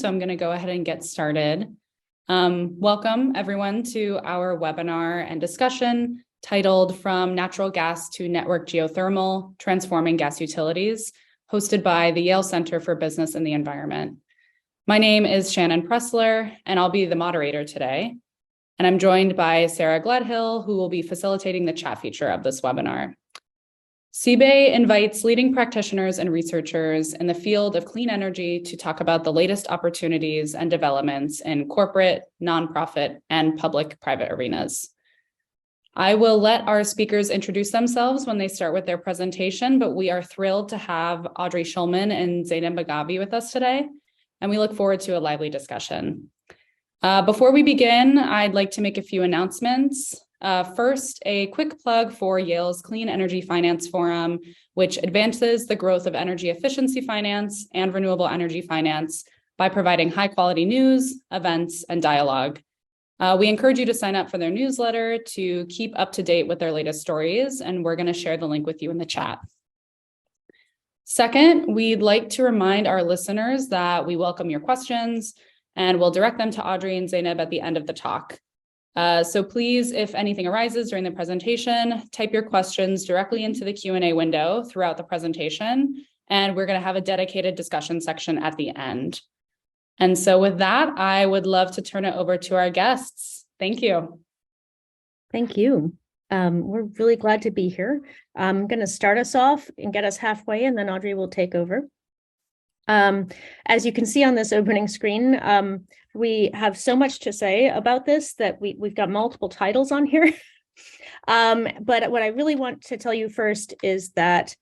So I'm going to go ahead and get started. Welcome everyone to our webinar and discussion titled From Natural Gas to Network Geothermal, Transforming Gas Utilities, hosted by the Yale Center for Business and the Environment. My name is Shannon Pressler, and I'll be the moderator today. And I'm joined by Sarah Gledhill, who will be facilitating the chat feature of this webinar. CBAE invites leading practitioners and researchers in the field of clean energy to talk about the latest opportunities and developments in corporate, nonprofit, and public-private arenas. I will let our speakers introduce themselves when they start with their presentation, but we are thrilled to have Audrey Schulman and Zainab Bagavi with us today, and we look forward to a lively discussion. Before we begin, I'd like to make a few announcements. First, a quick plug for Yale's Clean Energy Finance Forum, which advances the growth of energy efficiency finance and renewable energy finance by providing high-quality news, events, and dialogue. We encourage you to sign up for their newsletter to keep up to date with their latest stories, and we're going to share the link with you in the chat. Second, we'd like to remind our listeners that we welcome your questions, and we'll direct them to Audrey and Zainab at the end of the talk. So please, if anything arises during the presentation, type your questions directly into the Q&A window throughout the presentation, and we're going to have a dedicated discussion section at the end. And so with that, I would love to turn it over to our guests. Thank you. Thank you. We're really glad to be here. I'm going to start us off and get us halfway, and then Audrey will take over. As you can see on this opening screen, we have so much to say about this that we've got multiple titles on here. But what I really want to tell you first is that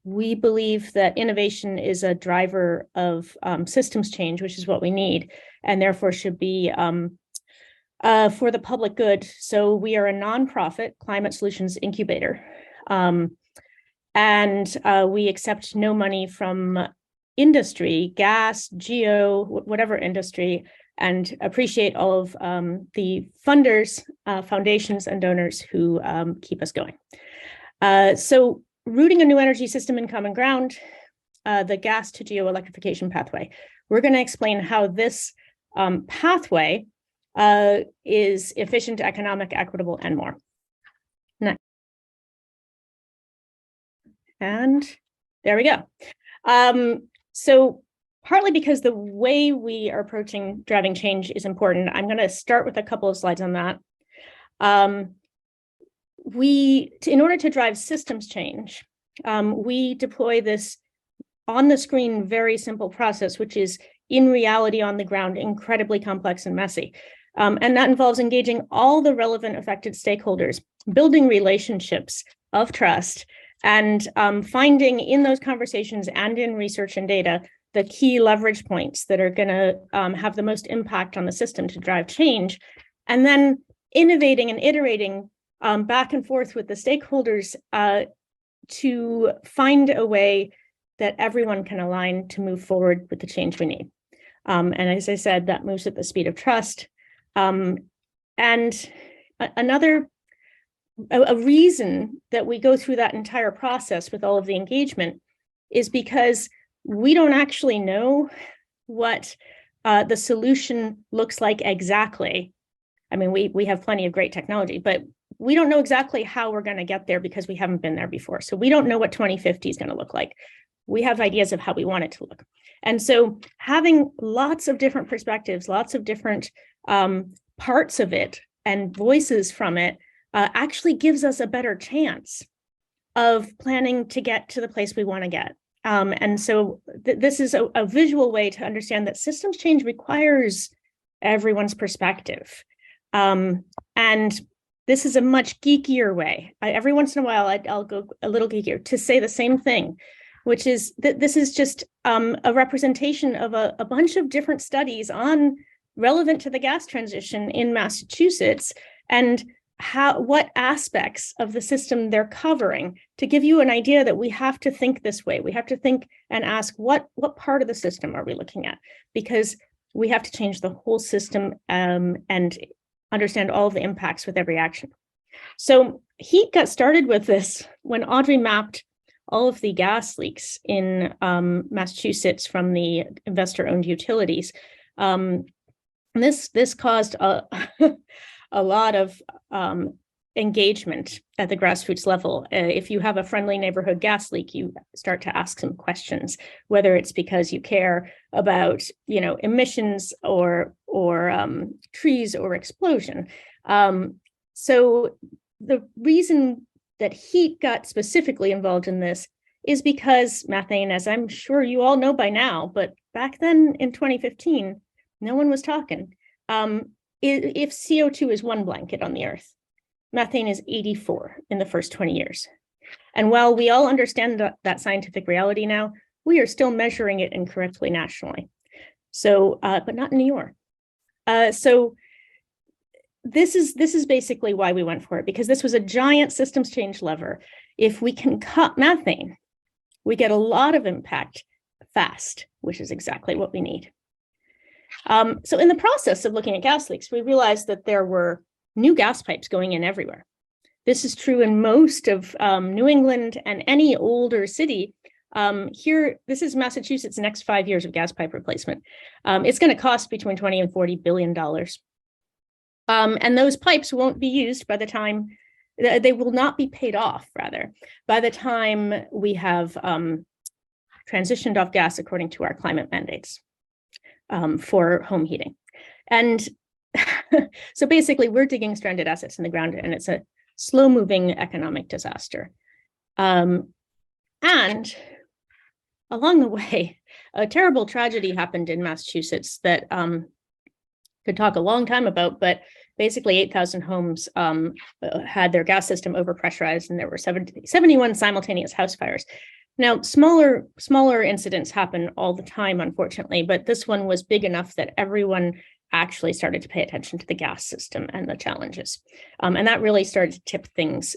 we believe that innovation is a driver of systems change, which is what we need, and therefore should be for the public good. So we are a nonprofit climate solutions incubator, and we accept no money from industry, gas, geo, whatever industry, and appreciate all of the funders, foundations, and donors who keep us going. So rooting a new energy system in common ground, the gas to geo electrification pathway. We're going to explain how this pathway is efficient, economic, equitable, and more. Next. And there we go. So partly because the way we are approaching driving change is important, I'm going to start with a couple of slides on that. In order to drive systems change, we deploy this on the screen, very simple process, which is in reality on the ground, incredibly complex and messy. And that involves engaging all the relevant affected stakeholders, building relationships of trust, and finding in those conversations and in research and data the key leverage points that are going to have the most impact on the system to drive change, and then innovating and iterating back and forth with the stakeholders to find a way that everyone can align to move forward with the change we need. And as I said, that moves at the speed of trust. And a reason that we go through that entire process with all of the engagement is because we don't actually know what the solution looks like exactly. I mean, we have plenty of great technology, but we don't know exactly how we're going to get there because we haven't been there before. So we don't know what 2050 is going to look like. We have ideas of how we want it to look. And so having lots of different perspectives, lots of different parts of it and voices from it actually gives us a better chance of planning to get to the place we want to get. And so this is a visual way to understand that systems change requires everyone's perspective. And this is a much geekier way. Every once in a while, I'll go a little geekier to say the same thing, which is that this is just a representation of a bunch of different studies on relevant to the gas transition in Massachusetts and what aspects of the system they're covering to give you an idea that we have to think this way. We have to think and ask what part of the system are we looking at? Because we have to change the whole system and understand all of the impacts with every action. So HEET got started with this when Audrey mapped all of the gas leaks in Massachusetts from the investor-owned utilities. This caused a, a lot of engagement at the grassroots level. If you have a friendly neighborhood gas leak, you start to ask some questions, whether it's because you care about, emissions or trees or explosion. So the reason that HEET got specifically involved in this is because methane, as I'm sure you all know by now, but back then in 2015, no one was talking. If CO2 is one blanket on the Earth, methane is 84 in the first 20 years. And while we all understand that scientific reality now, we are still measuring it incorrectly nationally. So, but not in New York. So this is basically why we went for it, because this was a giant systems change lever. If we can cut methane, we get a lot of impact fast, which is exactly what we need. So in the process of looking at gas leaks, we realized that there were new gas pipes going in everywhere. This is true in most of New England and any older city. Here, this is Massachusetts' next 5 years of gas pipe replacement. It's going to cost between $20 and $40 billion. And those pipes won't be used by the time, they will not be paid off, rather, by the time we have transitioned off gas according to our climate mandates for home heating. And so basically, we're digging stranded assets in the ground, and it's a slow-moving economic disaster. And along the way, a terrible tragedy happened in Massachusetts that could talk a long time about, but basically 8,000 homes had their gas system overpressurized, and there were 71 simultaneous house fires. Now, smaller incidents happen all the time, unfortunately, but this one was big enough that everyone actually started to pay attention to the gas system and the challenges. And that really started to tip things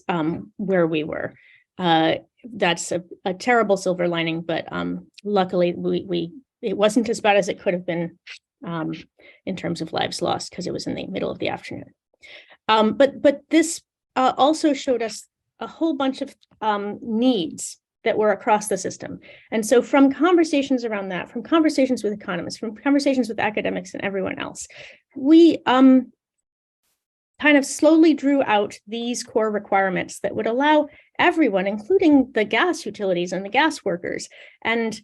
where we were. That's a terrible silver lining, but luckily it wasn't as bad as it could have been in terms of lives lost, because it was in the middle of the afternoon. But this also showed us a whole bunch of needs that were across the system. And so from conversations around that, from conversations with economists, from conversations with academics and everyone else, we kind of slowly drew out these core requirements that would allow everyone, including the gas utilities and the gas workers and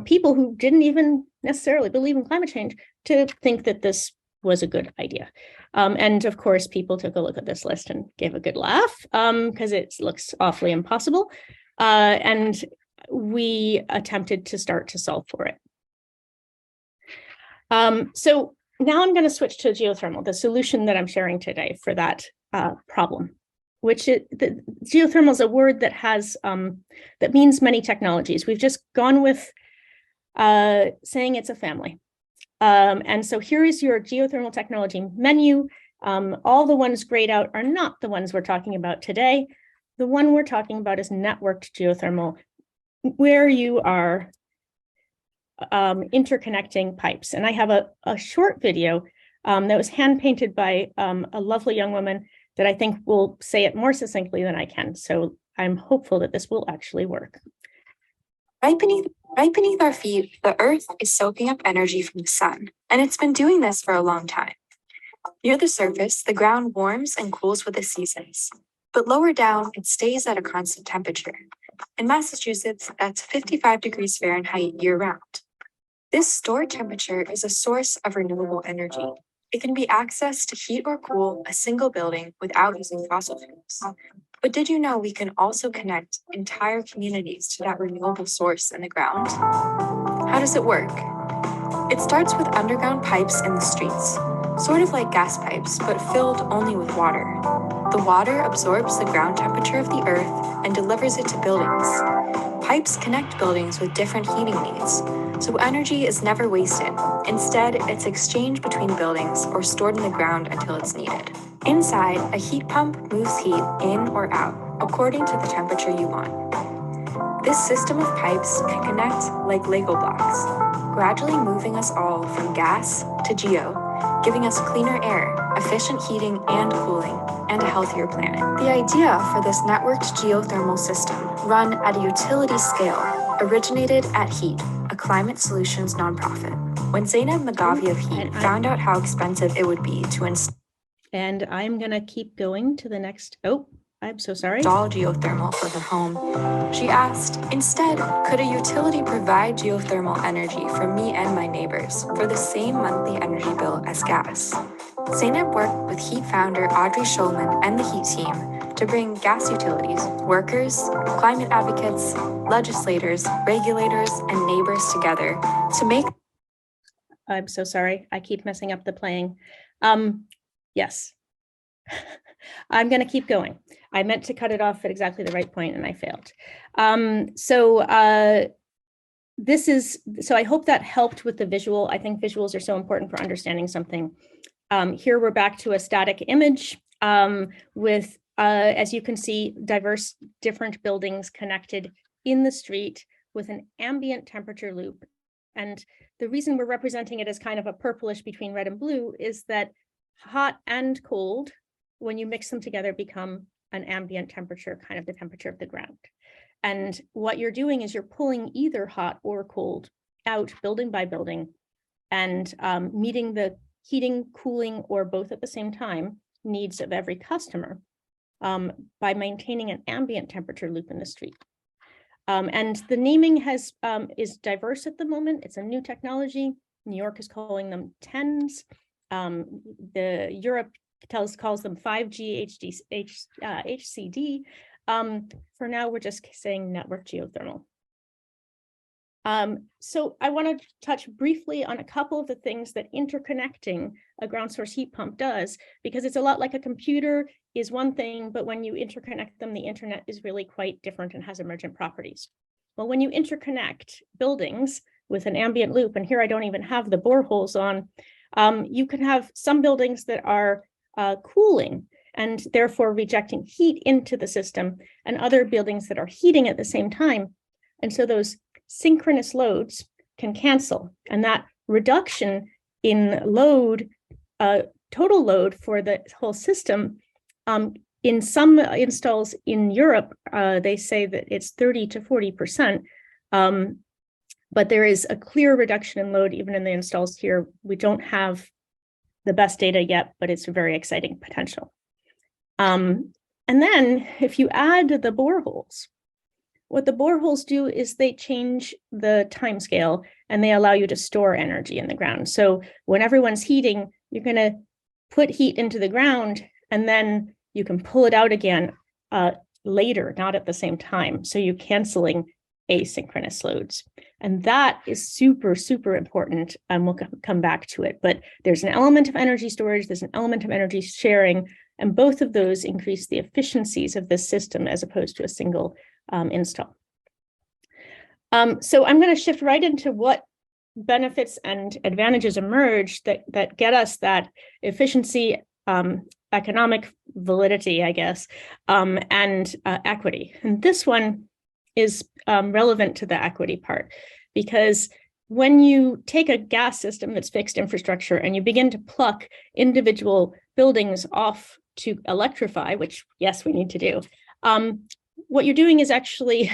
people who didn't even necessarily believe in climate change, to think that this was a good idea. And of course, people took a look at this list and gave a good laugh because it looks awfully impossible. And we attempted to start to solve for it. So now I'm going to switch to geothermal, the solution that I'm sharing today for that problem, which geothermal is a word that has that means many technologies. We've just gone with saying it's a family. And so here is your geothermal technology menu. All the ones grayed out are not the ones we're talking about today. The one we're talking about is networked geothermal, where you are interconnecting pipes. And I have a short video that was hand painted by a lovely young woman that I think will say it more succinctly than I can. So I'm hopeful that this will actually work. Right beneath our feet, the Earth is soaking up energy from the sun, and it's been doing this for a long time. Near the surface, the ground warms and cools with the seasons. But lower down, it stays at a constant temperature. In Massachusetts, that's 55 degrees Fahrenheit year-round. This stored temperature is a source of renewable energy. It can be accessed to heat or cool a single building without using fossil fuels. But did you know we can also connect entire communities to that renewable source in the ground? How does it work? It starts with underground pipes in the streets, sort of like gas pipes, but filled only with water. The water absorbs the ground temperature of the earth and delivers it to buildings. Pipes connect buildings with different heating needs, so energy is never wasted. Instead, it's exchanged between buildings or stored in the ground until it's needed. Inside, a heat pump moves heat in or out, according to the temperature you want. This system of pipes can connect like Lego blocks, gradually moving us all from gas to geo, giving us cleaner air, efficient heating and cooling, and a healthier planet. The idea for this networked geothermal system, run at a utility scale, originated at HEET, a climate solutions nonprofit. When Zainab Magavi of HEET found out how expensive it would be to And I'm going to keep going to the next. Oh, I'm so sorry. install geothermal for her home, she asked, instead, could a utility provide geothermal energy for me and my neighbors for the same monthly energy bill as gas? Zainab worked with HEET founder Audrey Schulman and the HEET team to bring gas utilities, workers, climate advocates, legislators, regulators, and neighbors together to make. I'm so sorry. I keep messing up the playing. Yes. I'm going to keep going. I meant to cut it off at exactly the right point and I failed. So I hope that helped with the visual. I think visuals are so important for understanding something. Here we're back to a static image with, as you can see, diverse different buildings connected in the street with an ambient temperature loop. And the reason we're representing it as kind of a purplish between red and blue is that hot and cold, when you mix them together, become an ambient temperature, kind of the temperature of the ground. And what you're doing is you're pulling either hot or cold out building by building and meeting the heating, cooling, or both at the same time needs of every customer by maintaining an ambient temperature loop in the street. And the naming is diverse at the moment. It's a new technology. New York is calling them TENS. Europe calls them 5G HCD. For now, we're just saying network geothermal. So I want to touch briefly on a couple of the things that interconnecting a ground source heat pump does, because it's a lot like a computer is one thing, but when you interconnect them, the internet is really quite different and has emergent properties. Well, when you interconnect buildings with an ambient loop, and here I don't even have the boreholes on, you can have some buildings that are cooling and therefore rejecting heat into the system, and other buildings that are heating at the same time. And so those synchronous loads can cancel, and that reduction in load, total load for the whole system, in some installs in Europe, they say that it's 30 to 40%, but there is a clear reduction in load even in the installs here. We don't have the best data yet, but it's a very exciting potential. And then if you add the boreholes, what the boreholes do is they change the time scale and they allow you to store energy in the ground. So when everyone's heating, you're going to put heat into the ground and then you can pull it out again later, not at the same time. So you're canceling asynchronous loads. And that is super, super important. And we'll come back to it. But there's an element of energy storage, there's an element of energy sharing, and both of those increase the efficiencies of this system as opposed to a single install. So I'm going to shift right into what benefits and advantages emerge that get us that efficiency, economic validity, I guess, and equity. And this one is relevant to the equity part, because when you take a gas system that's fixed infrastructure and you begin to pluck individual buildings off to electrify, which, yes, we need to do, what you're doing is actually,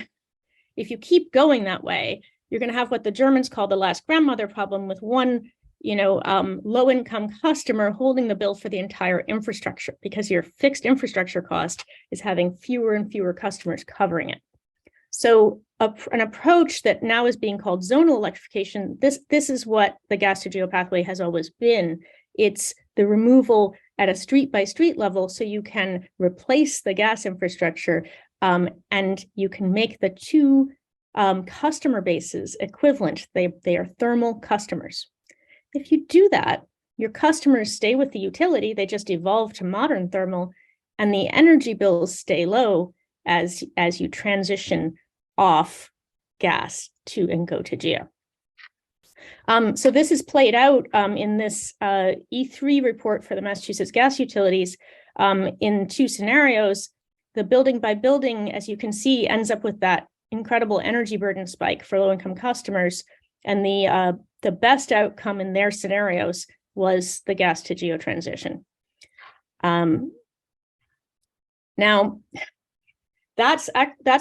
if you keep going that way, you're going to have what the Germans call the last grandmother problem, with one, low-income customer holding the bill for the entire infrastructure, because your fixed infrastructure cost is having fewer and fewer customers covering it. So an approach that now is being called zonal electrification, this is what the gas to geo pathway has always been. It's the removal at a street by street level, so you can replace the gas infrastructure and you can make the two customer bases equivalent. They are thermal customers. If you do that, your customers stay with the utility, they just evolve to modern thermal, and the energy bills stay low as you transition off gas and go to geo. So this is played out in this E3 report for the Massachusetts gas utilities in two scenarios. The building by building, as you can see, ends up with that incredible energy burden spike for low-income customers. And the best outcome in their scenarios was the gas to geo transition. Now, that's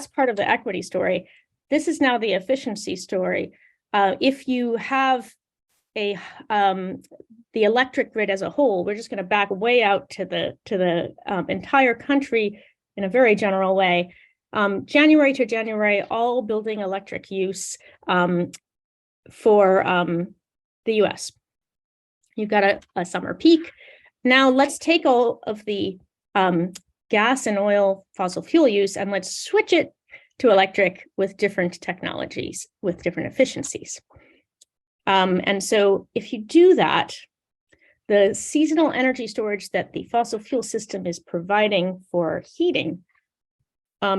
part of the equity story. This is now the efficiency story. if you have the electric grid as a whole, we're just going to back way out to the entire country in a very general way. January to January, all building electric use for the US. You've got a summer peak. Now let's take all of the gas and oil fossil fuel use and let's switch it to electric with different technologies, with different efficiencies. And so if you do that, the seasonal energy storage that the fossil fuel system is providing for heating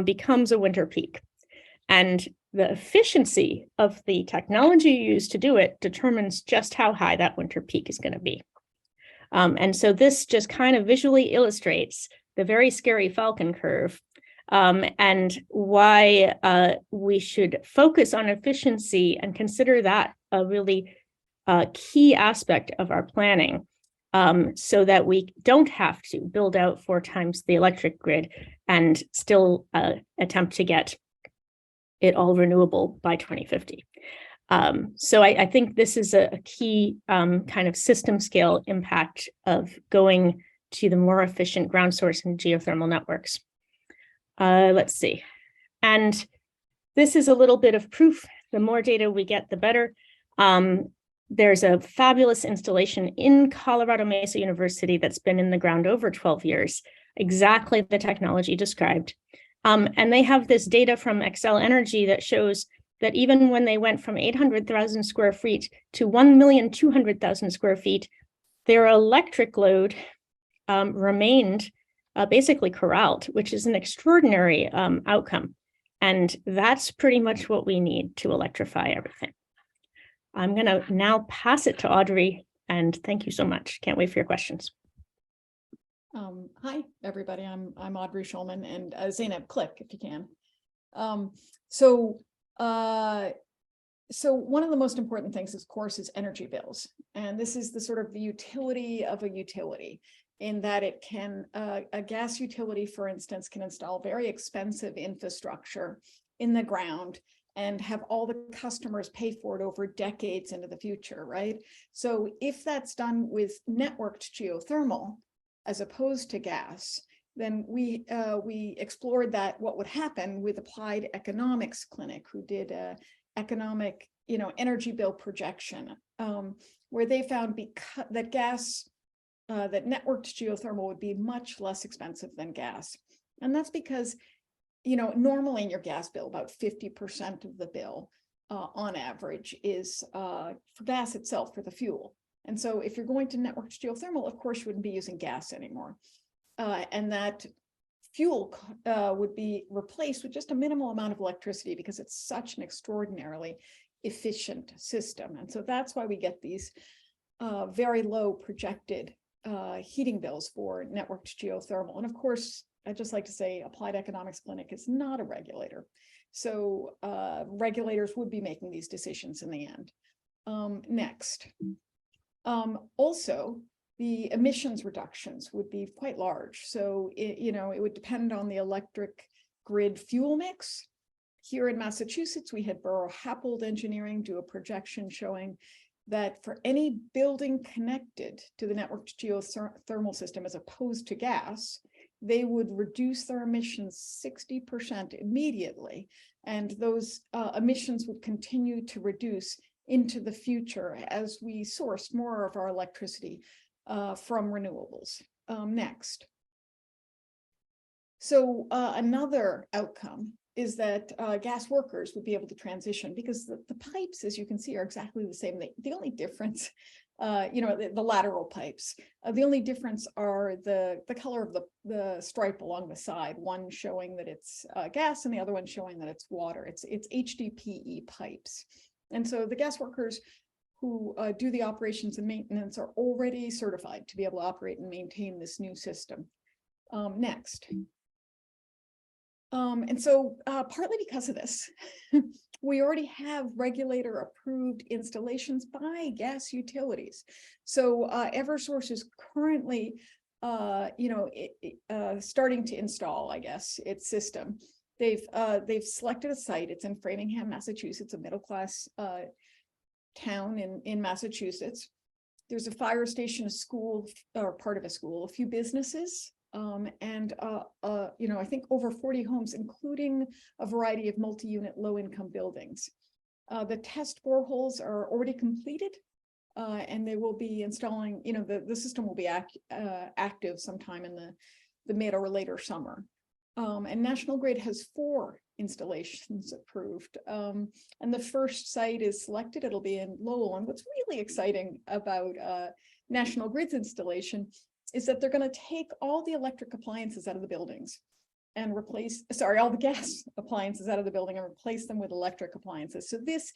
becomes a winter peak. And the efficiency of the technology used to do it determines just how high that winter peak is going to be. And so this just kind of visually illustrates the very scary Falcon curve and why we should focus on efficiency and consider that a really key aspect of our planning so that we don't have to build out 4 times the electric grid and still attempt to get it all renewable by 2050. So I think this is a key kind of system scale impact of going to the more efficient ground source and geothermal networks. Let's see. And this is a little bit of proof. The more data we get, the better. There's a fabulous installation in Colorado Mesa University that's been in the ground over 12 years, exactly the technology described. And they have this data from Xcel Energy that shows that even when they went from 800,000 square feet to 1,200,000 square feet, their electric load remained basically corralled, which is an extraordinary outcome. And that's pretty much what we need to electrify everything. I'm going to now pass it to Audrey, and thank you so much. Can't wait for your questions. Hi, everybody. I'm Audrey Schulman, and Zainab, click if you can. So one of the most important things, of course, is energy bills. And this is the sort of the utility of a utility in that it can, a gas utility, for instance, can install very expensive infrastructure in the ground and have all the customers pay for it over decades into the future, right? So if that's done with networked geothermal, as opposed to gas, then we explored that what would happen with Applied Economics Clinic, who did a economic, energy bill projection, where they found that gas, that networked geothermal would be much less expensive than gas. And that's because, normally in your gas bill, about 50% of the bill on average is for gas itself, for the fuel. And so if you're going to networked geothermal, of course, you wouldn't be using gas anymore. And that fuel would be replaced with just a minimal amount of electricity because it's such an extraordinarily efficient system. And so that's why we get these very low projected heating bills for networked geothermal. And of course, I'd just like to say Applied Economics Clinic is not a regulator. So regulators would be making these decisions in the end. Next. Also, the emissions reductions would be quite large. So, it would depend on the electric grid fuel mix. Here in Massachusetts, we had Burrow-Happold Engineering do a projection showing that for any building connected to the networked geothermal system as opposed to gas, they would reduce their emissions 60% immediately. And those emissions would continue to reduce into the future as we source more of our electricity from renewables. Next. So another outcome is that gas workers would be able to transition because the pipes, as you can see, are exactly the same. The only difference, the lateral pipes, the only difference are the color of the stripe along the side, one showing that it's gas and the other one showing that it's water. It's HDPE pipes. And so the gas workers who do the operations and maintenance are already certified to be able to operate and maintain this new system. Next. And so partly because of this, we already have regulator approved installations by gas utilities. So Eversource is currently, starting to install, I guess, its system. They've selected a site. It's in Framingham, Massachusetts, a middle-class town in Massachusetts. There's a fire station, a school, or part of a school, a few businesses, and I think over 40 homes, including a variety of multi-unit low-income buildings. The test boreholes are already completed, and they will be installing, the system will be active sometime in the mid or later summer. And National Grid has 4 installations approved. And the first site is selected. It'll be in Lowell. And what's really exciting about National Grid's installation is that they're going to take all the electric appliances out of the buildings and all the gas appliances out of the building and replace them with electric appliances. So this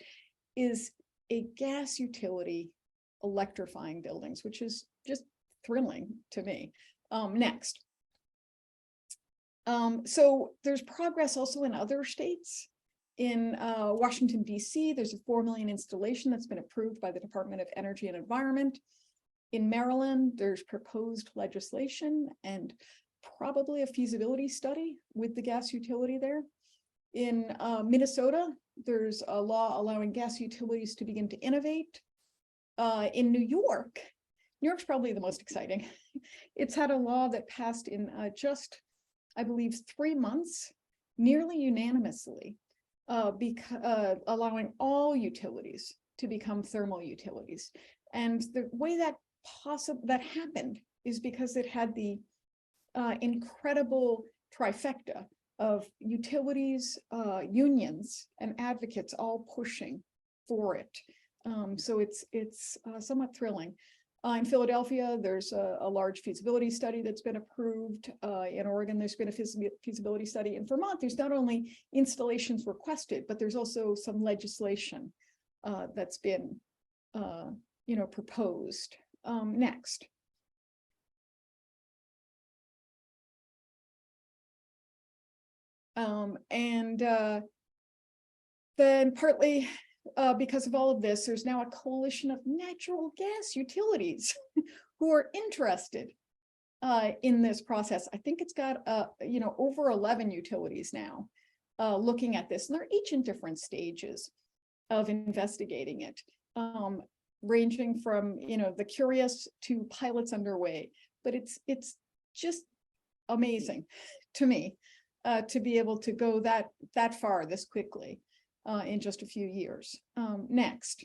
is a gas utility electrifying buildings, which is just thrilling to me. Next. So there's progress also in other states. In Washington, D.C., there's a 4 million installation that's been approved by the Department of Energy and Environment. In Maryland, there's proposed legislation and probably a feasibility study with the gas utility there. In Minnesota, there's a law allowing gas utilities to begin to innovate. In New York's probably the most exciting. It's had a law that passed in just, I believe, 3 months, nearly unanimously, allowing all utilities to become thermal utilities. And the way that happened is because it had the incredible trifecta of utilities, unions, and advocates all pushing for it. So it's somewhat thrilling. In Philadelphia, there's a large feasibility study that's been approved. In Oregon, there's been a feasibility study. In Vermont, there's not only installations requested, but there's also some legislation that's been proposed. Next. Then partly because of all of this, there's now a coalition of natural gas utilities who are interested in this process. I think it's got over 11 utilities now looking at this, and they're each in different stages of investigating it, ranging from the curious to pilots underway. But it's just amazing to me to be able to go that far this quickly in just a few years. Next,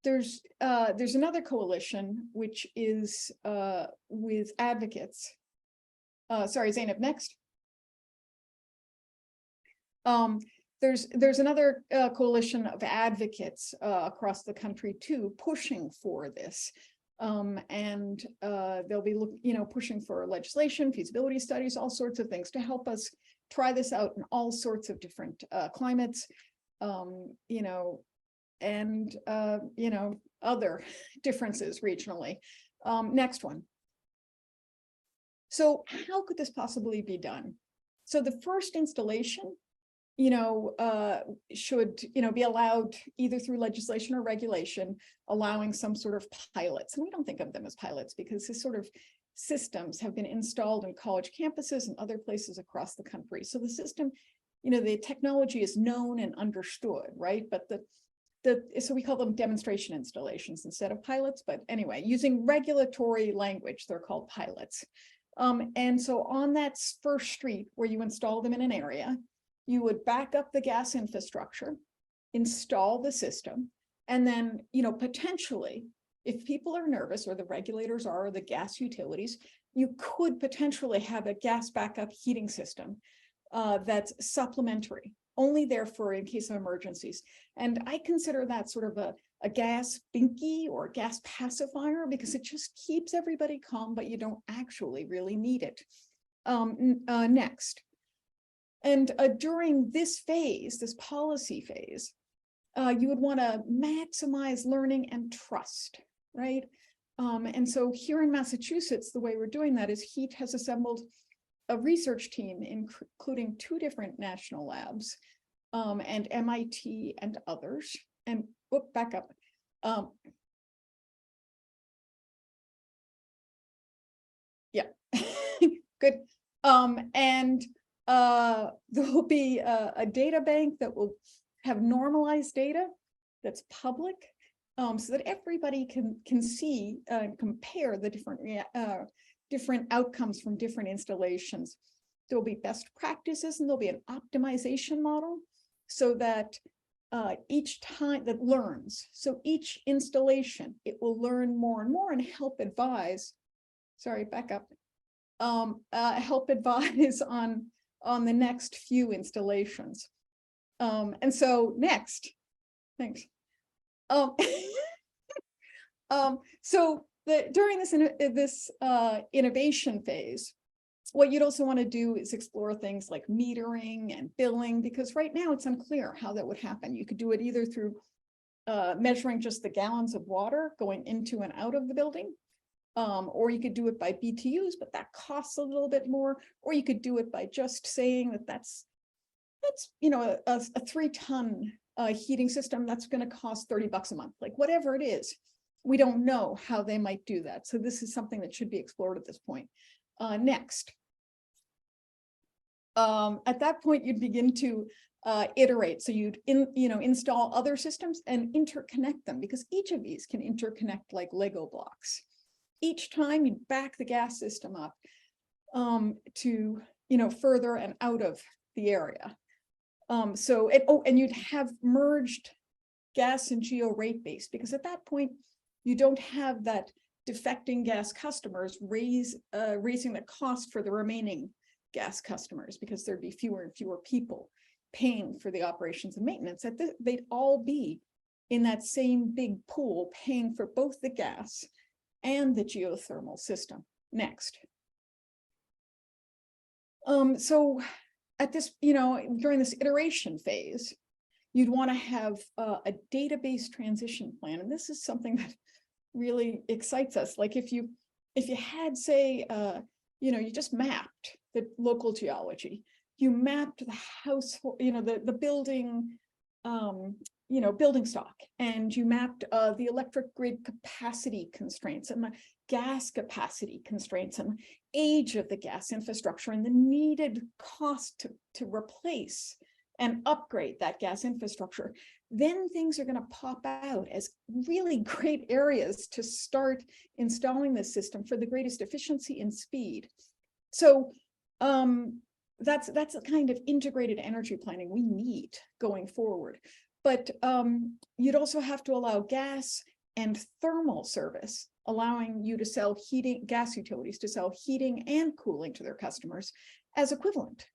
there's another coalition which is with advocates. Sorry, Zainab, next. There's another coalition of advocates across the country too, pushing for this. And they'll be pushing for legislation, feasibility studies, all sorts of things to help us try this out in all sorts of different climates, and other differences regionally. Next one. So how could this possibly be done? So the first installation should be allowed either through legislation or regulation, allowing some sort of pilots. And we don't think of them as pilots because this sort of systems have been installed in college campuses and other places across the country. So the system, the technology is known and understood, right? But so we call them demonstration installations instead of pilots. But anyway, using regulatory language, they're called pilots. And so on that first street where you install them in an area, you would back up the gas infrastructure, install the system, and then, potentially, if people are nervous, or the regulators are, or the gas utilities, you could potentially have a gas backup heating system that's supplementary, only there for in case of emergencies. And I consider that sort of a gas binky or gas pacifier because it just keeps everybody calm, but you don't actually really need it. Next. And during this phase, this policy phase, you would want to maximize learning and trust, right? And so here in Massachusetts, the way we're doing that is HEET has assembled a research team, including 2 different national labs, and MIT and others. And back up. Yeah, good. And there will be a data bank that will have normalized data that's public so that everybody can see and compare the different outcomes from different installations. There'll be best practices and there'll be an optimization model so that each time that learns. So each installation, it will learn more and more and help advise, sorry, back up, help advise on the next few installations. And so next, thanks. So during this innovation phase, what you'd also want to do is explore things like metering and billing, because right now it's unclear how that would happen. You could do it either through measuring just the gallons of water going into and out of the building, or you could do it by BTUs, but that costs a little bit more, or you could do it by just saying that that's you know, a 3-ton heating system that's going to cost $30 a month, like whatever it is. We don't know how they might do that. So this is something that should be explored at this point. Next. At that point, you'd begin to iterate. So you'd install other systems and interconnect them, because each of these can interconnect like Lego blocks. Each time you'd back the gas system up to further and out of the area. And you'd have merged gas and geo rate base, because at that point you don't have that defecting gas customers raising the cost for the remaining gas customers, because there'd be fewer and fewer people paying for the operations and maintenance. They'd all be in that same big pool paying for both the gas and the geothermal system. Next. So at this, during this iteration phase, you'd want to have a database transition plan. And this is something that really excites us. Like if you had, say, you just mapped the local geology, you mapped the household, the building, building stock, and you mapped the electric grid capacity constraints and the gas capacity constraints and age of the gas infrastructure and the needed cost to replace and upgrade that gas infrastructure, then things are going to pop out as really great areas to start installing this system for the greatest efficiency and speed. So that's the kind of integrated energy planning we need going forward. But you'd also have to allow gas and thermal service, allowing you to sell gas utilities to sell heating and cooling to their customers as equivalent.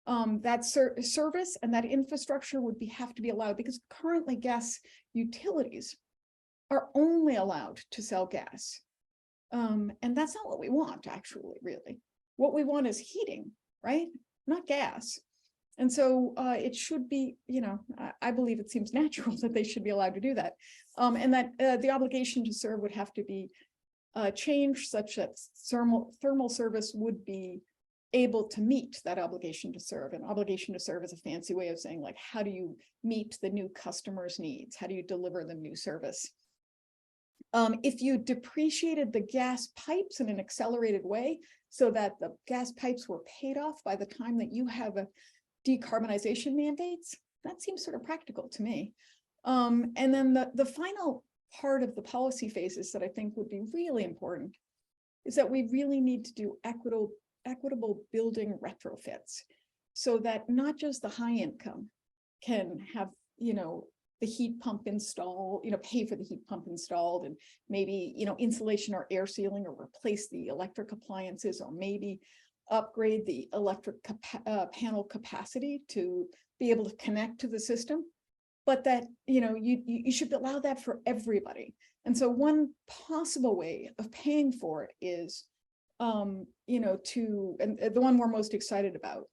That service and that infrastructure would have to be allowed, because currently gas utilities are only allowed to sell gas. And that's not what we want, actually, really. What we want is heating, right? Not gas. And so it should be, I believe it seems natural that they should be allowed to do that. And that the obligation to serve would have to be changed such that thermal service would be able to meet that obligation to serve. An obligation to serve is a fancy way of saying, like, how do you meet the new customer's needs? How do you deliver them new service? If you depreciated the gas pipes in an accelerated way so that the gas pipes were paid off by the time that you have a decarbonization mandates, that seems sort of practical to me. And then the final part of the policy phases that I think would be really important is that we really need to do equitable building retrofits, so that not just the high income can have, the heat pump installed, pay for the heat pump installed, and maybe, insulation or air sealing, or replace the electric appliances, or maybe upgrade the electric panel capacity to be able to connect to the system. But that, you should allow that for everybody. And so one possible way of paying for it is, and the one we're most excited about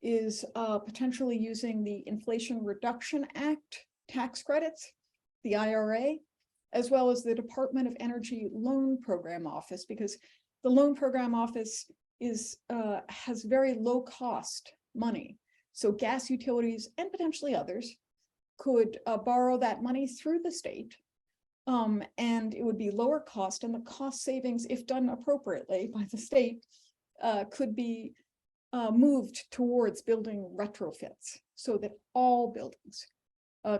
is potentially using the Inflation Reduction Act tax credits, the IRA, as well as the Department of Energy Loan Program Office, because the Loan Program Office has very low cost money. So gas utilities and potentially others could borrow that money through the state, and it would be lower cost, and the cost savings, if done appropriately by the state, could be moved towards building retrofits, so that all buildings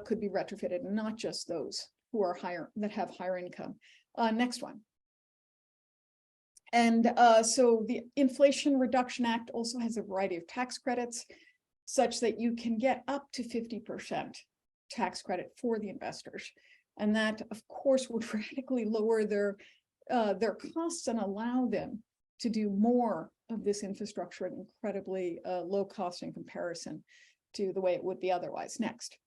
could be retrofitted, and not just those who are higher, that have higher income. Next one. And so the Inflation Reduction Act also has a variety of tax credits such that you can get up to 50% tax credit for the investors. And that, of course, would radically lower their costs and allow them to do more of this infrastructure at incredibly low cost in comparison to the way it would be otherwise. Next.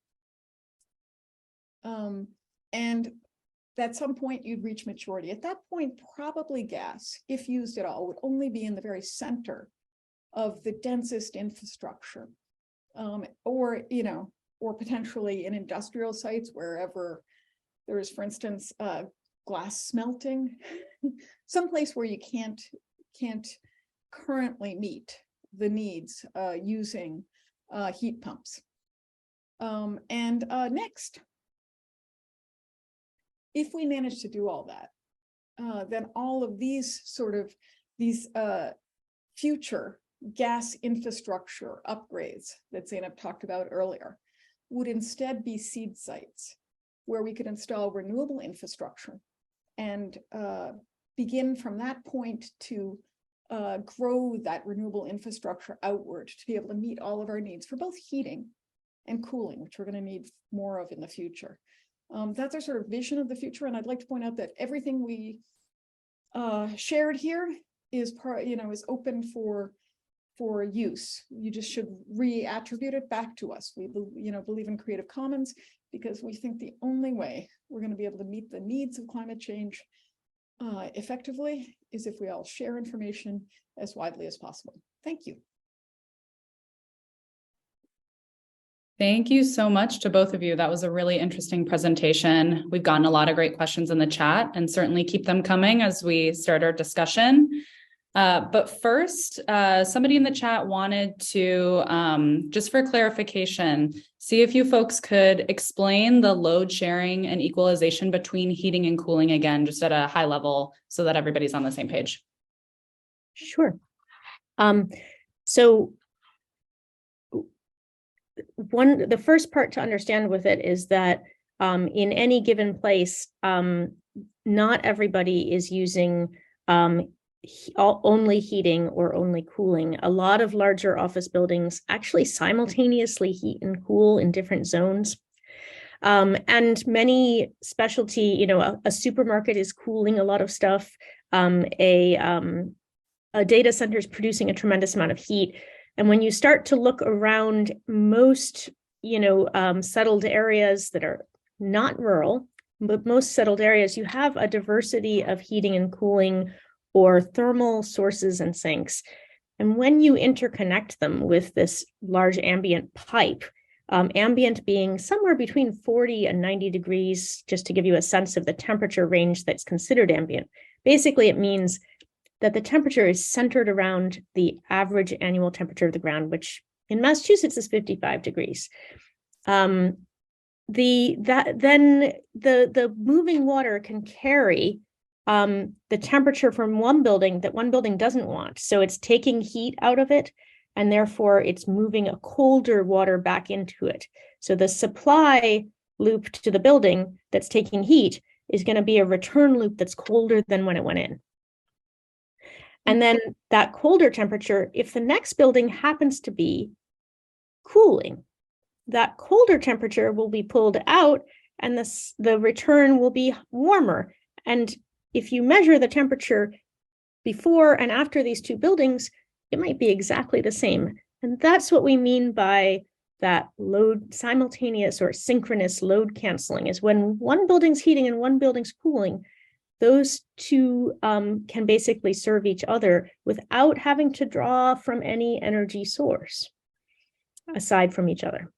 And at some point you'd reach maturity. At that point, probably gas, if used at all, would only be in the very center of the densest infrastructure, or potentially in industrial sites wherever there is, for instance, glass smelting, someplace where you can't currently meet the needs using heat pumps. Next. If we manage to do all that, then all of these future gas infrastructure upgrades that Zeynep talked about earlier would instead be seed sites where we could install renewable infrastructure and begin from that point to grow that renewable infrastructure outward to be able to meet all of our needs for both heating and cooling, which we're going to need more of in the future. That's our sort of vision of the future. And I'd like to point out that everything we shared here is is open for use. You just should reattribute it back to us. We believe in Creative Commons because we think the only way we're going to be able to meet the needs of climate change effectively is if we all share information as widely as possible. Thank you. Thank you so much to both of you. That was a really interesting presentation. We've gotten a lot of great questions in the chat and certainly keep them coming as we start our discussion. But first, somebody in the chat wanted to, just for clarification, see if you folks could explain the load sharing and equalization between heating and cooling again, just at a high level so that everybody's on the same page. Sure. So the first part to understand with it is that in any given place, not everybody is using only heating or only cooling. A lot of larger office buildings actually simultaneously heat and cool in different zones. And many specialty, a supermarket is cooling a lot of stuff. A data center is producing a tremendous amount of heat. And when you start to look around most, settled areas that are not rural, but most settled areas, you have a diversity of heating and cooling or thermal sources and sinks. And when you interconnect them with this large ambient pipe, ambient being somewhere between 40 and 90 degrees, just to give you a sense of the temperature range that's considered ambient. Basically, it means that the temperature is centered around the average annual temperature of the ground, which in Massachusetts is 55 degrees. Then the moving water can carry the temperature from one building that one building doesn't want. So it's taking heat out of it, and therefore it's moving a colder water back into it. So the supply loop to the building that's taking heat is going to be a return loop that's colder than when it went in. And then that colder temperature, if the next building happens to be cooling, that colder temperature will be pulled out and the return will be warmer. And if you measure the temperature before and after these two buildings, it might be exactly the same. And that's what we mean by that load simultaneous or synchronous load canceling, is when one building's heating and one building's cooling, those two can basically serve each other without having to draw from any energy source aside from each other.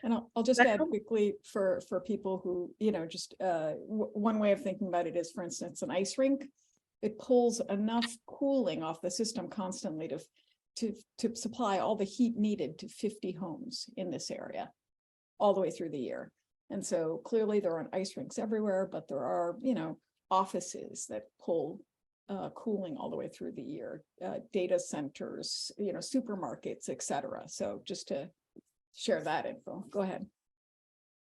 And I'll just add quickly for people who, one way of thinking about it is, for instance, an ice rink. It pulls enough cooling off the system constantly to supply all the heat needed to 50 homes in this area all the way through the year. And so clearly there aren't ice rinks everywhere, but there are, offices that pull cooling all the way through the year, data centers, supermarkets, et cetera. So just to share that info. Go ahead.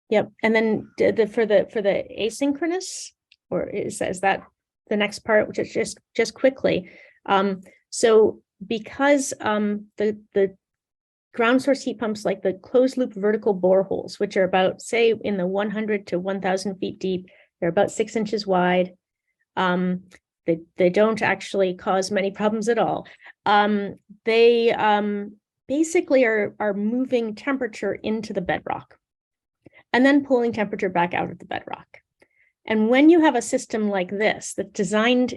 Yep. And then for the asynchronous, or is that the next part, which is just quickly. So because the ground source heat pumps, like the closed loop vertical boreholes, which are about, say, in the 100 to 1,000 feet deep, they're about 6 inches wide. They don't actually cause many problems at all. They basically are moving temperature into the bedrock and then pulling temperature back out of the bedrock. And when you have a system like this that's designed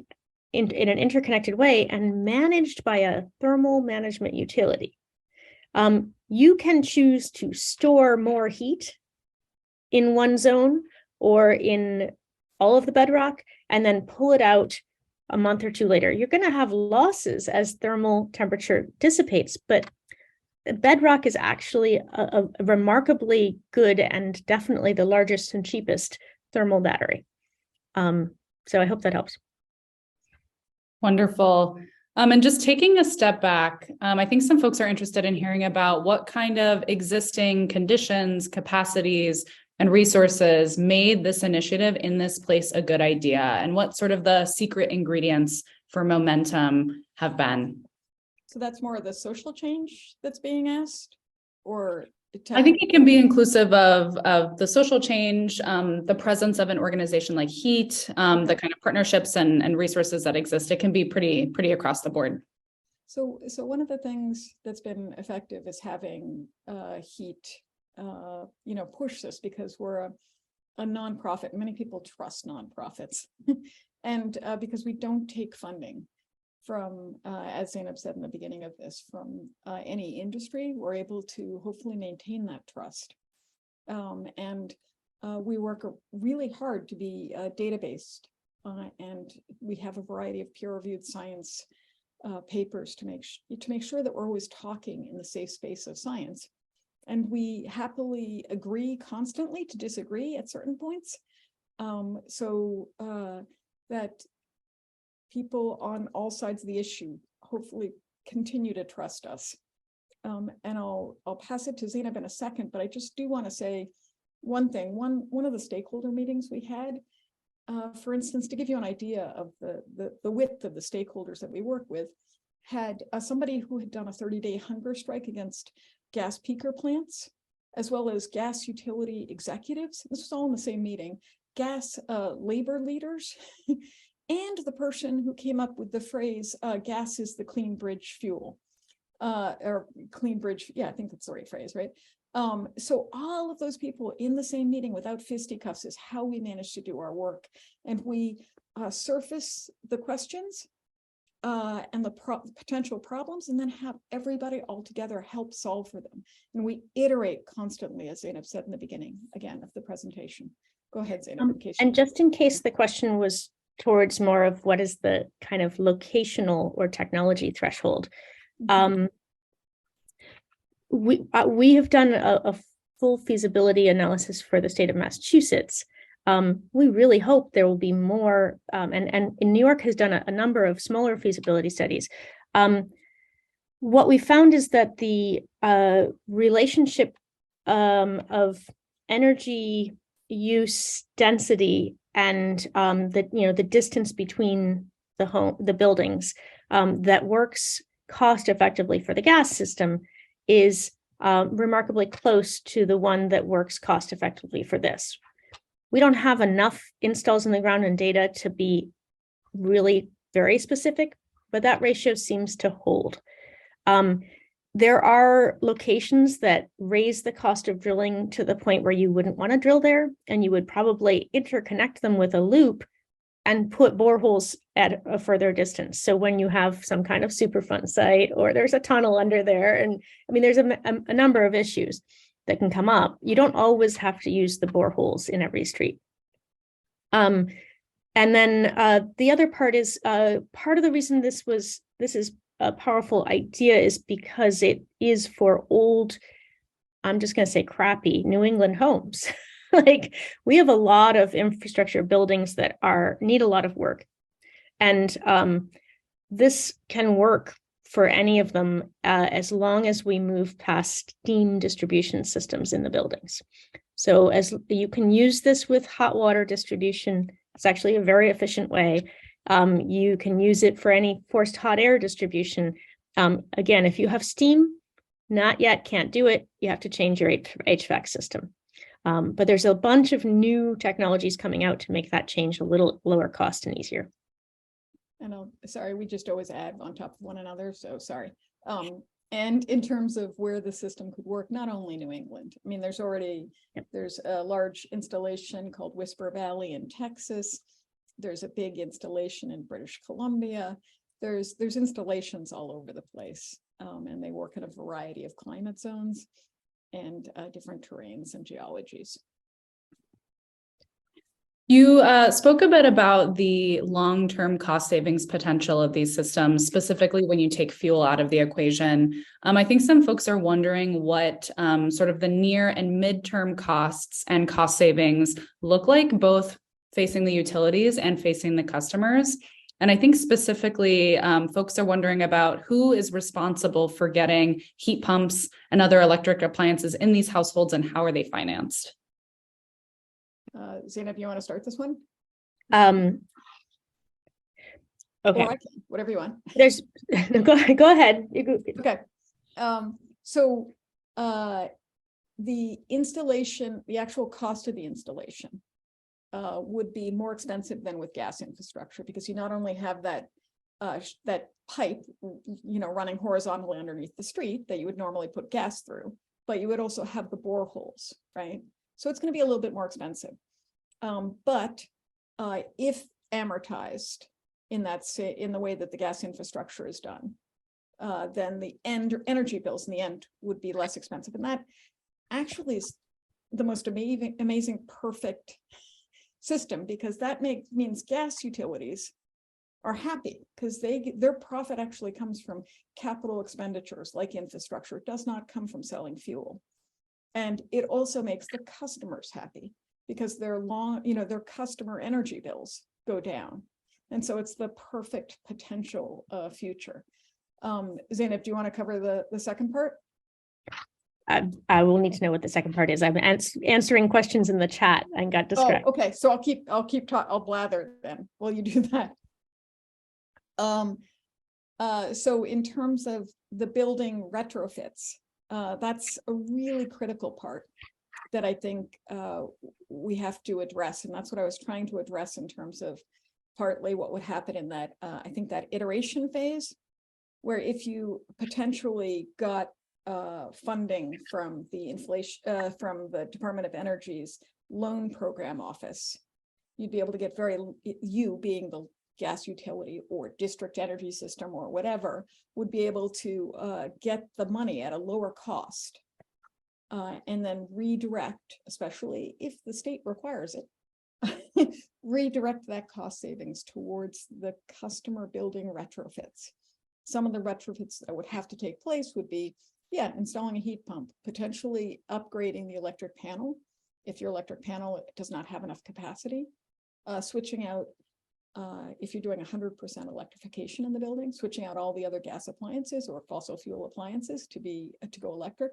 in an interconnected way and managed by a thermal management utility, you can choose to store more heat in one zone or in all of the bedrock and then pull it out a month or two later. You're going to have losses as thermal temperature dissipates, but bedrock is actually a remarkably good and definitely the largest and cheapest thermal battery. So I hope that helps. Wonderful. And just taking a step back, I think some folks are interested in hearing about what kind of existing conditions, capacities, and resources made this initiative in this place a good idea, and what sort of the secret ingredients for momentum have been. So that's more of the social change that's being asked, or I think it can be inclusive of the social change, the presence of an organization like HEET, the kind of partnerships and resources that exist. It can be pretty across the board. So one of the things that's been effective is having HEET, push this, because we're a nonprofit. Many people trust nonprofits, and because we don't take funding from, as Zainab said in the beginning of this, from any industry, we're able to hopefully maintain that trust. And we work really hard to be data-based, and we have a variety of peer-reviewed science papers to make sure that we're always talking in the safe space of science. And we happily agree constantly to disagree at certain points, so that people on all sides of the issue hopefully continue to trust us. And I'll pass it to Zainab in a second, but I just do want to say one thing. One of the stakeholder meetings we had, for instance, to give you an idea of the width of the stakeholders that we work with, had somebody who had done a 30-day hunger strike against gas peaker plants, as well as gas utility executives. This was all in the same meeting. Gas labor leaders, and the person who came up with the phrase, gas is the clean bridge fuel, or clean bridge, yeah, I think that's the right phrase, right? So all of those people in the same meeting without fisticuffs is how we managed to do our work. And we surface the questions and the potential problems, and then have everybody all together help solve for them. And we iterate constantly, as Zainab said in the beginning, again, of the presentation. Go ahead, Zainab. And just in case the question was towards more of what is the kind of locational or technology threshold. We have done a full feasibility analysis for the state of Massachusetts. We really hope there will be more, and New York has done a number of smaller feasibility studies. What we found is that the relationship of energy use density and the distance between the buildings that works cost effectively for the gas system is remarkably close to the one that works cost effectively for this. We don't have enough installs in the ground and data to be really very specific, but that ratio seems to hold. There are locations that raise the cost of drilling to the point where you wouldn't want to drill there, and you would probably interconnect them with a loop and put boreholes at a further distance. So when you have some kind of Superfund site, or there's a tunnel under there, and I mean, there's a number of issues that can come up. You don't always have to use the boreholes in every street. And then the other part is part of the reason this is a powerful idea is because it is for old, I'm just going to say crappy New England homes. Like, we have a lot of infrastructure buildings that need a lot of work. And this can work for any of them as long as we move past steam distribution systems in the buildings. So as you can use this with hot water distribution, it's actually a very efficient way. You can use it for any forced hot air distribution. Again, if you have steam, not yet, can't do it. You have to change your HVAC system. But there's a bunch of new technologies coming out to make that change a little lower cost and easier. And sorry, we just always add on top of one another, so sorry. And in terms of where the system could work, not only New England. I mean, there's already, there's a large installation called Whisper Valley in Texas. There's a big installation in British Columbia. There's installations all over the place, and they work in a variety of climate zones and different terrains and geologies. You spoke a bit about the long-term cost savings potential of these systems, specifically when you take fuel out of the equation. I think some folks are wondering what sort of the near and midterm costs and cost savings look like, both facing the utilities and facing the customers. And I think specifically, folks are wondering about who is responsible for getting heat pumps and other electric appliances in these households and how are they financed? Zainab, you want to start this one? Okay. Or I can, whatever you want. There's go ahead. Okay. So the installation, the actual cost of the installation would be more expensive than with gas infrastructure, because you not only have that that pipe, running horizontally underneath the street that you would normally put gas through, but you would also have the boreholes, right? So it's going to be a little bit more expensive. But if amortized in the way that the gas infrastructure is done, then the energy bills in the end would be less expensive. And that actually is the most amazing, perfect system, because that means gas utilities are happy, because their profit actually comes from capital expenditures like infrastructure. It does not come from selling fuel. And it also makes the customers happy, because their customer energy bills go down. And so it's the perfect potential future. Zainab, do you want to cover the second part? I will need to know what the second part is. I'm answering questions in the chat and got distracted. Oh, okay. So I'll blather then while you do that. So in terms of the building retrofits, that's a really critical part that I think we have to address. And that's what I was trying to address in terms of partly what would happen in that, I think that iteration phase, where if you potentially got funding from the from the Department of Energy's loan program office, you'd be able to get you being the gas utility or district energy system or whatever, would be able to get the money at a lower cost and then redirect, especially if the state requires it, redirect that cost savings towards the customer building retrofits. Some of the retrofits that would have to take place would be, installing a heat pump, potentially upgrading the electric panel if your electric panel does not have enough capacity, switching out, if you're doing 100% electrification in the building, switching out all the other gas appliances or fossil fuel appliances to go electric.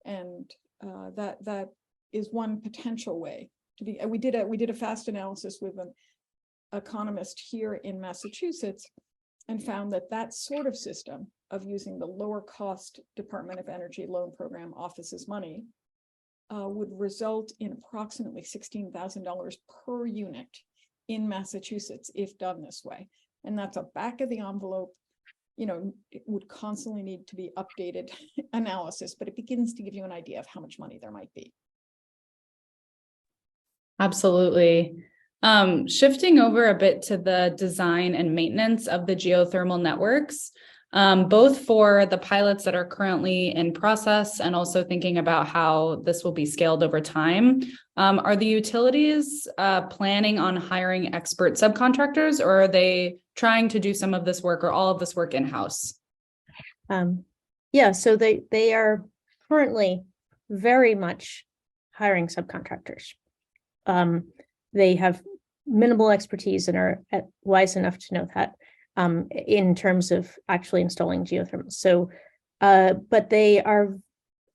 That is one potential way to be. We did a fast analysis with an economist here in Massachusetts and found that sort of system of using the lower cost Department of Energy loan program office's money would result in approximately $16,000 per unit in Massachusetts if done this way. And that's a back of the envelope, it would constantly need to be updated analysis, but it begins to give you an idea of how much money there might be. Absolutely. Shifting over a bit to the design and maintenance of the geothermal networks, both for the pilots that are currently in process and also thinking about how this will be scaled over time. Are the utilities planning on hiring expert subcontractors, or are they trying to do some of this work or all of this work in-house? So they are currently very much hiring subcontractors. They have minimal expertise and are wise enough to know that in terms of actually installing geothermal. So, but they are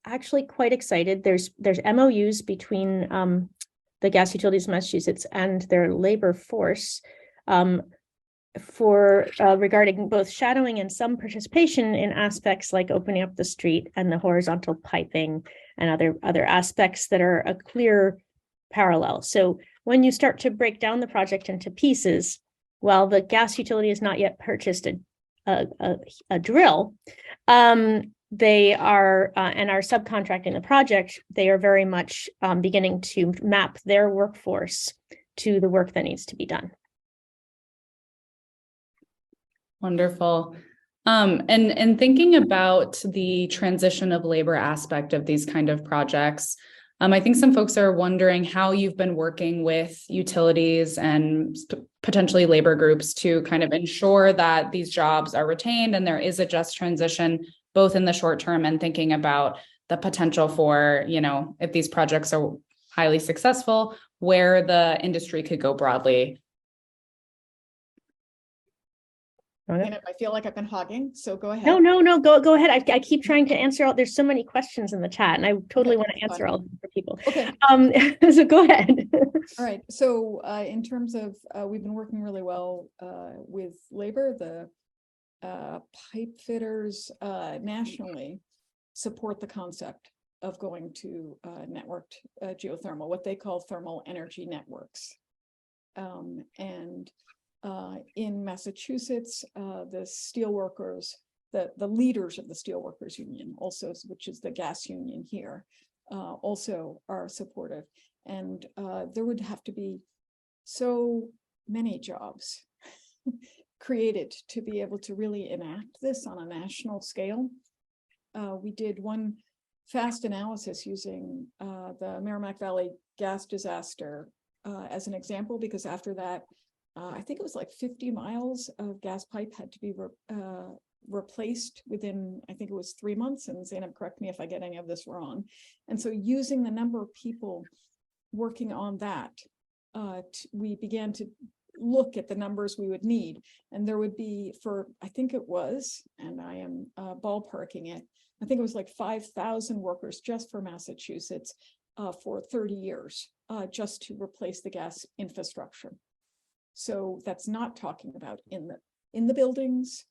actually quite excited. There's MOUs between the Gas Utilities of Massachusetts and their labor force for regarding both shadowing and some participation in aspects like opening up the street and the horizontal piping and other aspects that are a clear parallel. So when you start to break down the project into pieces, while the gas utility has not yet purchased a drill, they are and are subcontracting the project, they are very much beginning to map their workforce to the work that needs to be done. Wonderful. And thinking about the transition of labor aspect of these kind of projects, I think some folks are wondering how you've been working with utilities and potentially labor groups to kind of ensure that these jobs are retained and there is a just transition, both in the short term and thinking about the potential for, if these projects are highly successful, where the industry could go broadly. And I feel like I've been hogging, so go ahead. No, go ahead. I keep trying to answer all. There's so many questions in the chat, and I totally want to answer all of them for people. Okay. So go ahead. All right. So in terms of, we've been working really well with labor. The pipe fitters nationally support the concept of going to networked geothermal, what they call thermal energy networks, in Massachusetts, the steelworkers, the leaders of the steelworkers union also, which is the gas union here, also are supportive. And there would have to be so many jobs created to be able to really enact this on a national scale. We did one fast analysis using the Merrimack Valley gas disaster as an example, because after that, I think it was like 50 miles of gas pipe had to be replaced within, I think it was 3 months. And Zainab, correct me if I get any of this wrong. And so using the number of people working on that, we began to look at the numbers we would need. And there would be I think it was, and I am ballparking it, I think it was like 5,000 workers just for Massachusetts for 30 years, just to replace the gas infrastructure. So that's not talking about in the buildings,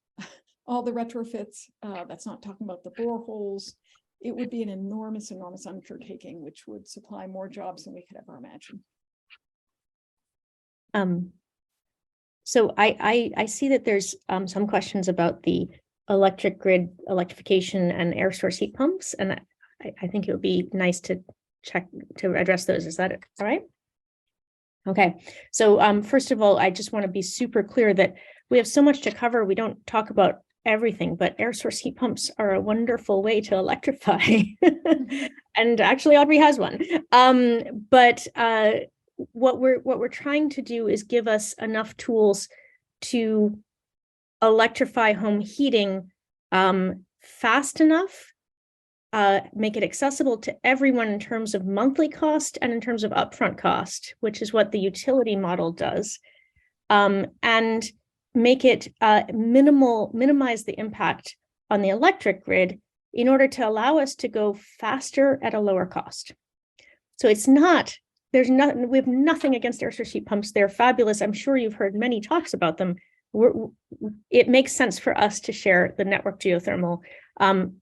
all the retrofits. That's not talking about the boreholes. It would be an enormous undertaking, which would supply more jobs than we could ever imagine. So I see that there's some questions about the electric grid electrification and air source heat pumps, and I think it would be nice to address those. Is that all right? Okay, so first of all, I just want to be super clear that we have so much to cover. We don't talk about everything, but air source heat pumps are a wonderful way to electrify. And actually, Audrey has one. But what we're trying to do is give us enough tools to electrify home heating fast enough, make it accessible to everyone in terms of monthly cost and in terms of upfront cost, which is what the utility model does, and make it minimize the impact on the electric grid in order to allow us to go faster at a lower cost. So we have nothing against air source heat pumps. They're fabulous. I'm sure you've heard many talks about them. It makes sense for us to share the network geothermal.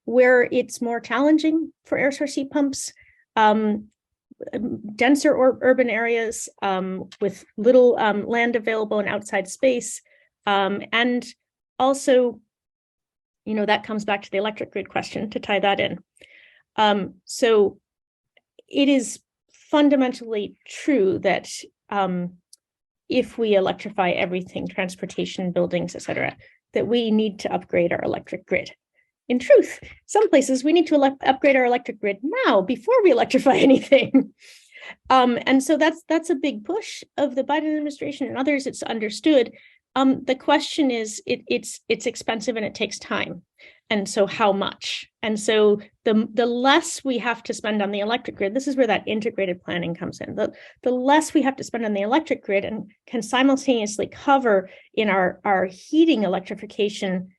Where it's more challenging for air source heat pumps, denser or urban areas with little land available and outside space. And also, that comes back to the electric grid question to tie that in. So it is fundamentally true that if we electrify everything, transportation, buildings, et cetera, that we need to upgrade our electric grid. In truth, some places we need to upgrade our electric grid now before we electrify anything. And so that's a big push of the Biden administration and others. It's understood. The question is, it's expensive and it takes time. And so how much? And so the less we have to spend on the electric grid, this is where that integrated planning comes in. The less we have to spend on the electric grid and can simultaneously cover in our heating electrification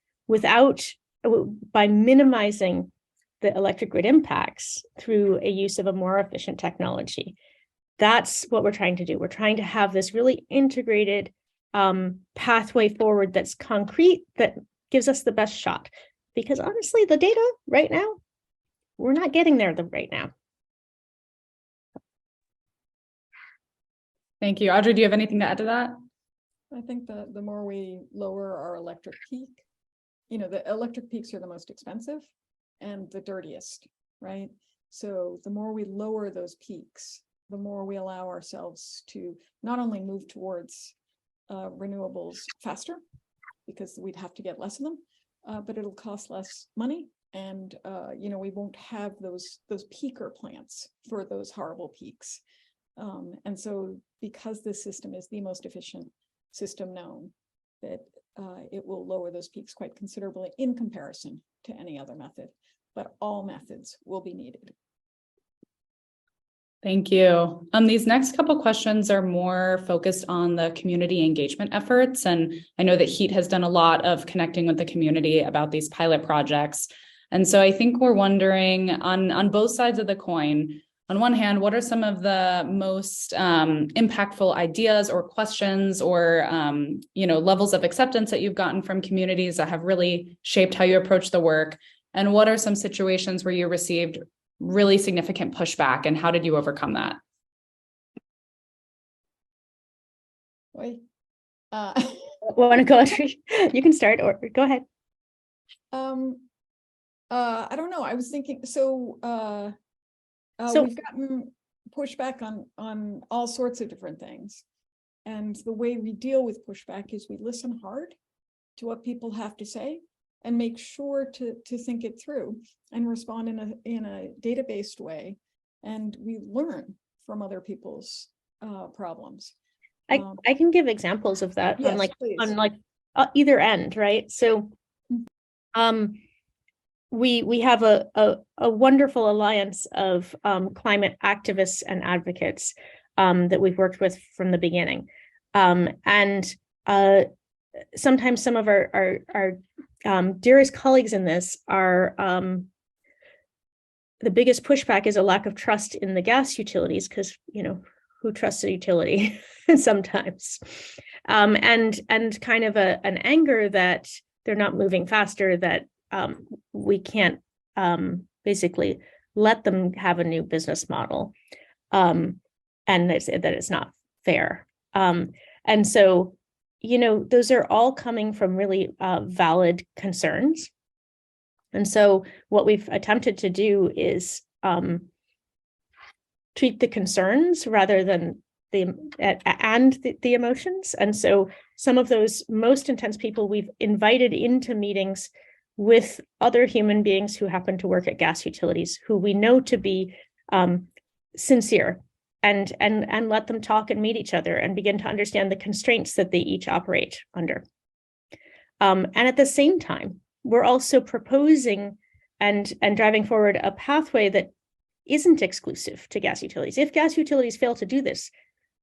by minimizing the electric grid impacts through a use of a more efficient technology. That's what we're trying to do. We're trying to have this really integrated pathway forward that's concrete, that gives us the best shot. Because honestly, the data right now, we're not getting there right now. Thank you. Audrey, do you have anything to add to that? I think the more we lower our electric peak, the electric peaks are the most expensive and the dirtiest, right? So the more we lower those peaks, the more we allow ourselves to not only move towards renewables faster, because we'd have to get less of them, but it'll cost less money. And, we won't have those peaker plants for those horrible peaks. And so because this system is the most efficient system known, that it will lower those peaks quite considerably in comparison to any other method, but all methods will be needed. Thank you. These next couple questions are more focused on the community engagement efforts. And I know that HEET has done a lot of connecting with the community about these pilot projects. And so I think we're wondering on both sides of the coin, on one hand, what are some of the most impactful ideas or questions or levels of acceptance that you've gotten from communities that have really shaped how you approach the work? And what are some situations where you received really significant pushback, and how did you overcome that? Want to go, Audrey? You can start, or go ahead. I don't know. I was thinking, so we've gotten pushback on all sorts of different things. And the way we deal with pushback is we listen hard to what people have to say and make sure to think it through and respond in a data-based way. And we learn from other people's problems. I can give examples of that. Yes, on either end, right? So we have a wonderful alliance of climate activists and advocates that we've worked with from the beginning. And sometimes some of our dearest colleagues in this are the biggest pushback is a lack of trust in the gas utilities, because who trusts a utility sometimes, and kind of an anger that they're not moving faster, that we can't basically let them have a new business model, and they say that it's not fair. And so, those are all coming from really valid concerns. And so what we've attempted to do is treat the concerns rather than the emotions. And so some of those most intense people we've invited into meetings with other human beings who happen to work at gas utilities, who we know to be sincere, and let them talk and meet each other and begin to understand the constraints that they each operate under. And at the same time, we're also proposing and driving forward a pathway that isn't exclusive to gas utilities. If gas utilities fail to do this,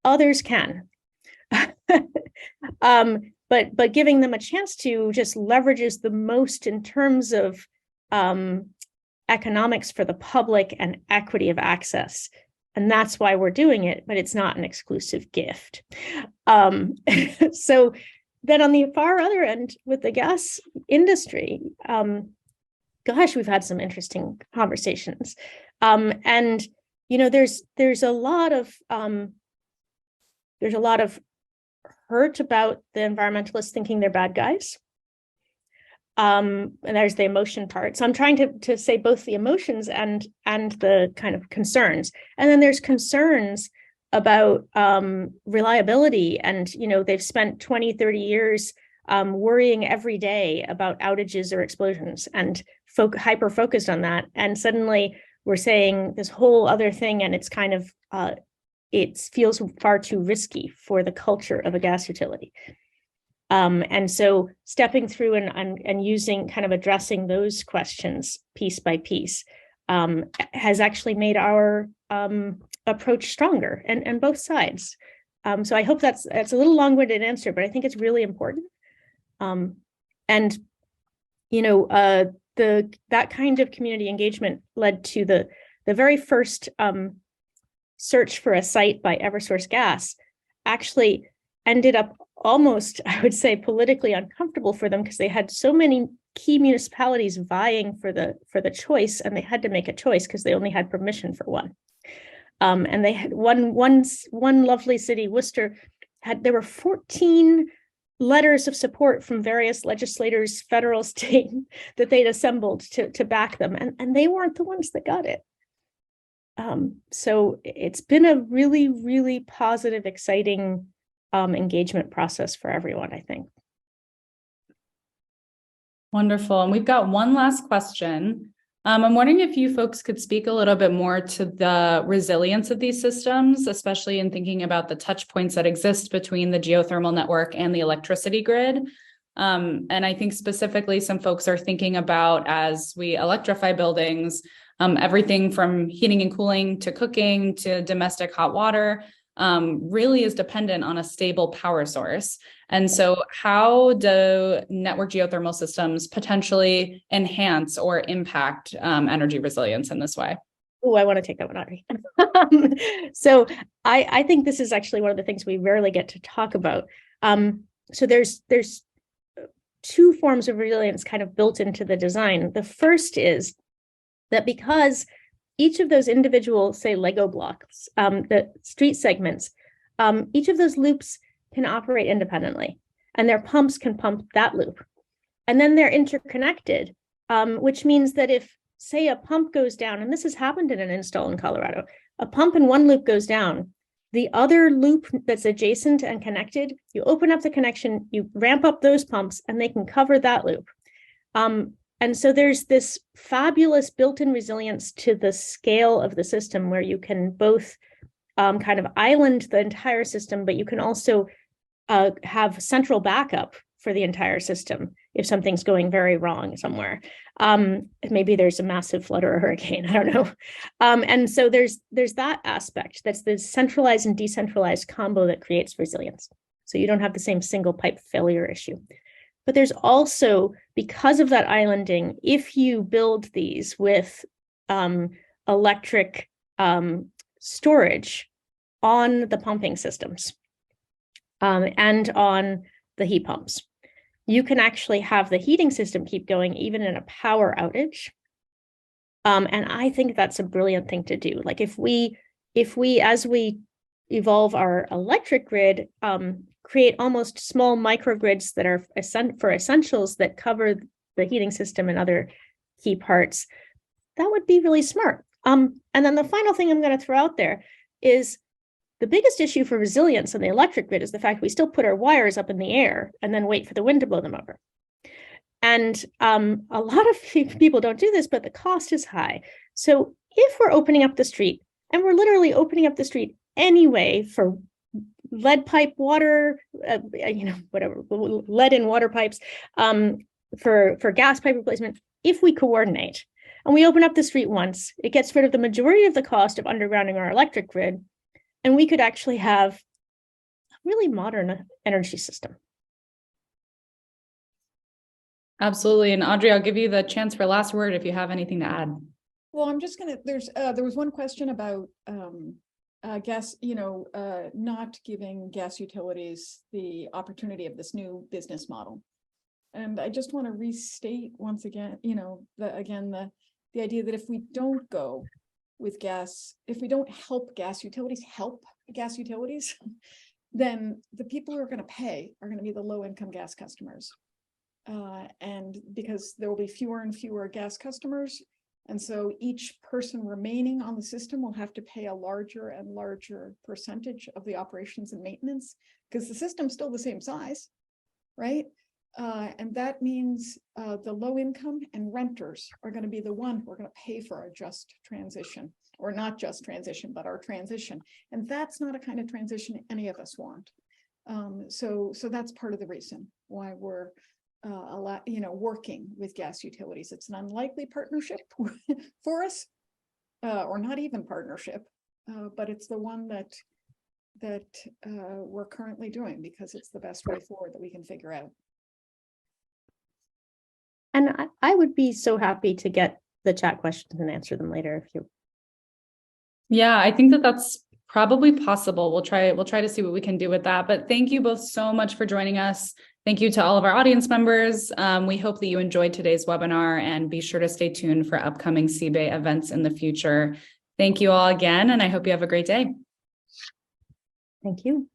others can. But giving them a chance to just leverages the most in terms of economics for the public and equity of access. And that's why we're doing it, but it's not an exclusive gift. So then on the far other end with the gas industry, gosh, we've had some interesting conversations. And there's a lot of hurt about the environmentalists thinking they're bad guys. And there's the emotion part. So I'm trying to say both the emotions and the kind of concerns. And then there's concerns about reliability. And, they've spent 20, 30 years worrying every day about outages or explosions and hyper-focused on that. And suddenly we're saying this whole other thing, and it's kind of, it feels far too risky for the culture of a gas utility. And so stepping through and using, kind of addressing those questions piece by piece has actually made our approach stronger, and both sides. So I hope that's a little long-winded answer, but I think it's really important. And that kind of community engagement led to the very first search for a site by Eversource Gas actually ended up almost, I would say, politically uncomfortable for them because they had so many key municipalities vying for the choice, and they had to make a choice because they only had permission for one. And they had one lovely city, Worcester, there were 14 letters of support from various legislators, federal, state, that they'd assembled to back them, and they weren't the ones that got it. So it's been a really, really positive, exciting engagement process for everyone, I think. Wonderful. And we've got one last question. I'm wondering if you folks could speak a little bit more to the resilience of these systems, especially in thinking about the touch points that exist between the geothermal network and the electricity grid. And I think specifically some folks are thinking about, as we electrify buildings, everything from heating and cooling to cooking to domestic hot water really is dependent on a stable power source. And so how do network geothermal systems potentially enhance or impact energy resilience in this way? Oh, I want to take that one, Audrey. So I think this is actually one of the things we rarely get to talk about. So there's two forms of resilience kind of built into the design. The first is that because each of those individual, say, Lego blocks, the street segments, each of those loops can operate independently, and their pumps can pump that loop. And then they're interconnected, which means that if, say, a pump goes down, and this has happened in an install in Colorado, a pump in one loop goes down, the other loop that's adjacent and connected, you open up the connection, you ramp up those pumps, and they can cover that loop. And so there's this fabulous built-in resilience to the scale of the system where you can both kind of island the entire system, but you can also have central backup for the entire system if something's going very wrong somewhere. Maybe there's a massive flood or a hurricane, I don't know. And so there's that aspect. That's the centralized and decentralized combo that creates resilience. So you don't have the same single pipe failure issue. But there's also, because of that islanding, if you build these with electric storage on the pumping systems and on the heat pumps, you can actually have the heating system keep going even in a power outage. And I think that's a brilliant thing to do. Like if we, as we evolve our electric grid, create almost small microgrids that are for essentials that cover the heating system and other key parts, that would be really smart. And then the final thing I'm going to throw out there is the biggest issue for resilience in the electric grid is the fact we still put our wires up in the air and then wait for the wind to blow them over. And a lot of people don't do this, but the cost is high. So if we're opening up the street, and we're literally opening up the street anyway for lead pipe water, whatever, lead in water pipes, for gas pipe replacement, if we coordinate and we open up the street once, it gets rid of the majority of the cost of undergrounding our electric grid, and we could actually have a really modern energy system. Absolutely. And Audrey, I'll give you the chance for last word if you have anything to add. Well, I'm just gonna, there was one question about gas, not giving gas utilities the opportunity of this new business model. And I just want to restate once again, the idea that if we don't go with gas, if we don't help gas utilities, then the people who are going to pay are going to be the low income gas customers. And because there will be fewer and fewer gas customers, and so each person remaining on the system will have to pay a larger and larger percentage of the operations and maintenance because the system's still the same size, right? And that means the low income and renters are going to be the one who are going to pay for our just transition, or not just transition, but our transition. And that's not a kind of transition any of us want. So that's part of the reason why we're working with gas utilities. It's an unlikely partnership for us, or not even partnership, but it's the one that we're currently doing because it's the best way forward that we can figure out. And I would be so happy to get the chat questions and answer them later if you. Yeah, I think that that's probably possible. We'll try to see what we can do with that. But thank you both so much for joining us. Thank you to all of our audience members. We hope that you enjoyed today's webinar, and be sure to stay tuned for upcoming CBAY events in the future. Thank you all again, and I hope you have a great day. Thank you.